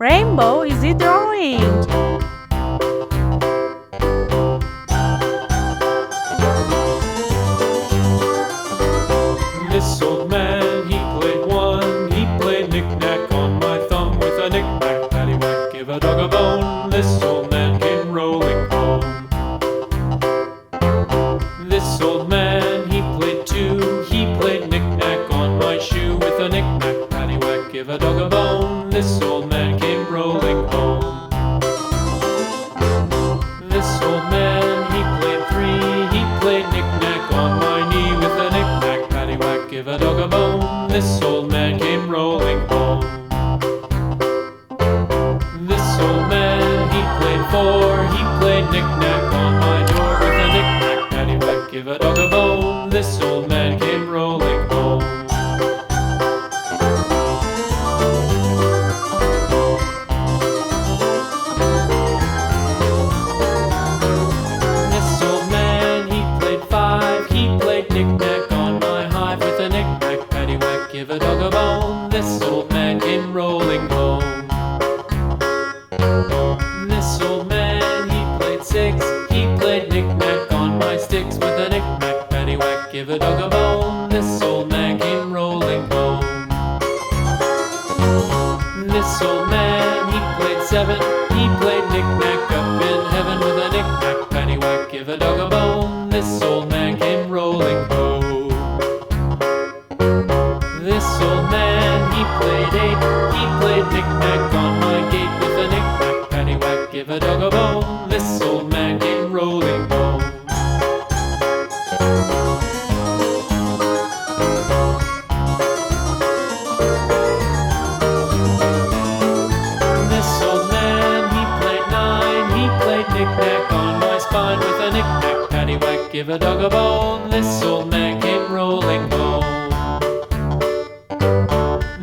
rainbow is he drawing? This old man, he played one. He played knick-knack on my thumb with a knick-knack, paddywhack, give a dog a bone. This old man came rolling home. This old man, he played two. He played knick-knack on my shoe with a knick-knack, paddywhack, give a dog a bone. This old man came rolling home. This old man, he played three. He played knick-knack on my knee with a knick-knack, paddywhack, give a dog a bone. This old man came rolling home. This old man, he played four. He played knick-knack on my door with a knick-knack, paddywhack, give a dog a bone. This old man came rolling home. This old man, he played five. He played knick-knack on my hive with a knick-knack, paddywhack, give a dog a bone. This old man came rolling home. This old man, he played six. He played knick-knack on my sticks with a knick-knack, paddywhack, give a dog a bone. This old man came rolling home. This old man, he played seven. He played knick-knack up in heaven with a knick-knack, paddywhack, give a dog a bone. This old man came rolling home. This old man, he played eight. He played knick-knack on my gate with a knick-knack, paddywhack, give a dog a bone. This old man came rolling home. This old man, he played nine. He played knick-knack on my spine with a knick-knack, paddywhack, give a dog a bone. This old man came rolling home.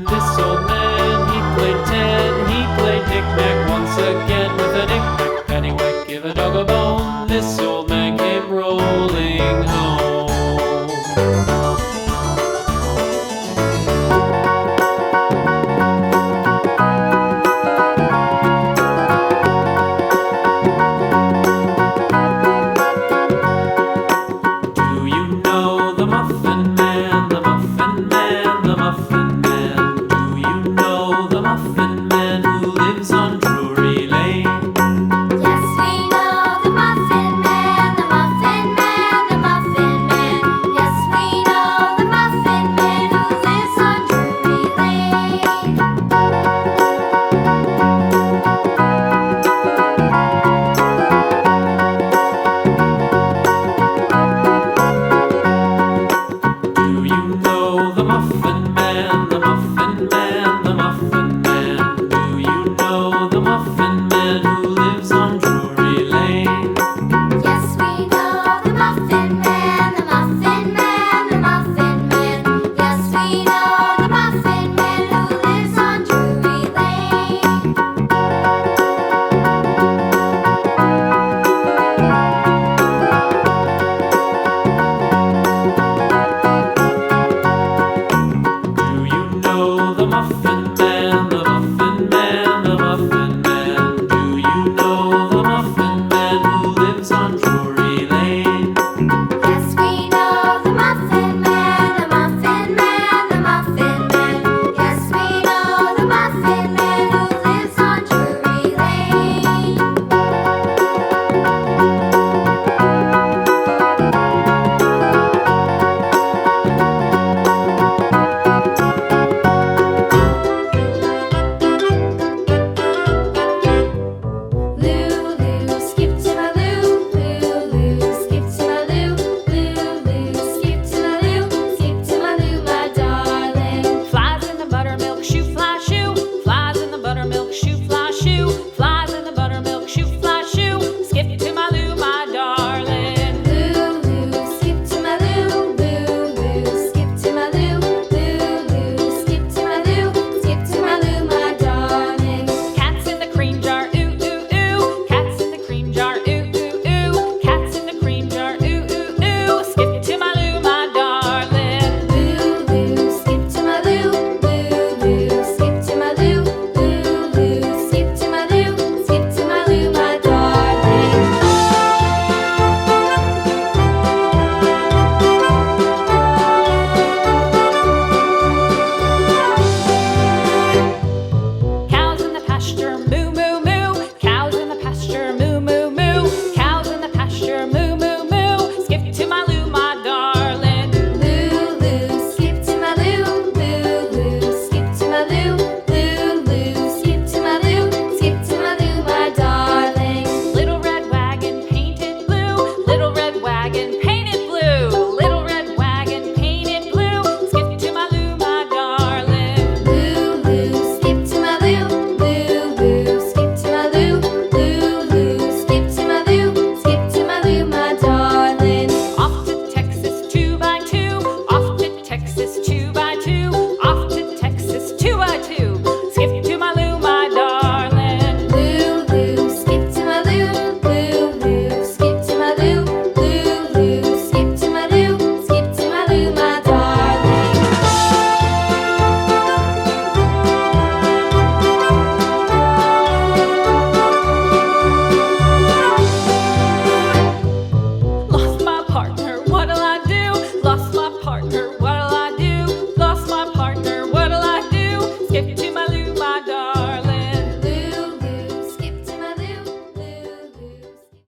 This old man, he played ten. He played knick-knack once again with a knick-knack, paddywhack, give a dog a bone. This old man came rolling home. Do you know the Muffin Man, the Muffin Man, the Muffin Man? Do you know the Muffin Man who lives on